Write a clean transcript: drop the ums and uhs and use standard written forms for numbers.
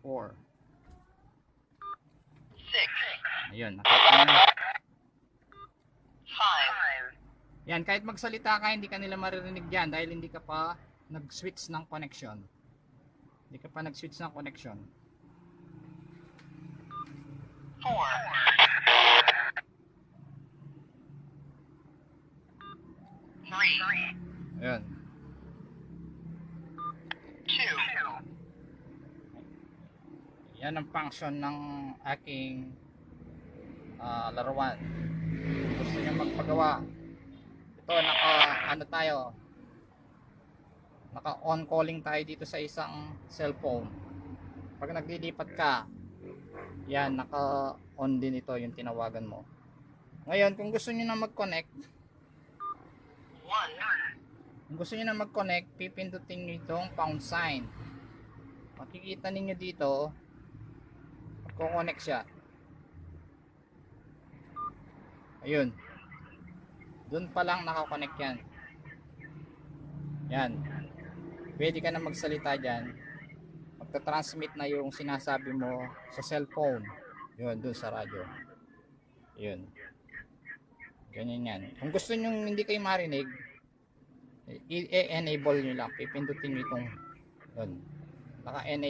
4. 6. Ayun, nakita nyo. 5. Yan, kahit magsalita ka, hindi ka nila maririnig dyan dahil hindi ka pa nag-switch ng connection. Hindi ka pa nag-switch ng connection. 4. Ayun. 2. Yan ang function ng aking laruan. Gusto nyo magpagawa. Ito, naka on calling tayo dito sa isang cellphone. Pag naglilipat ka, yan, naka on din ito yung tinawagan mo. Ngayon, kung gusto nyo na mag-connect, 1. pipindutin nyo itong pound sign. Makikita ninyo dito, magko-connect siya. Ayun. Doon pa lang nakakonect yan. Yan. Pwede ka na magsalita dyan. Magta-transmit na yung sinasabi mo sa cellphone. Yun, doon sa radyo. Yun. Ganyan yan. Kung gusto nyo hindi kayo marinig, i-enable nyo lang. Pipindutin nyo itong yun. Naka-enable.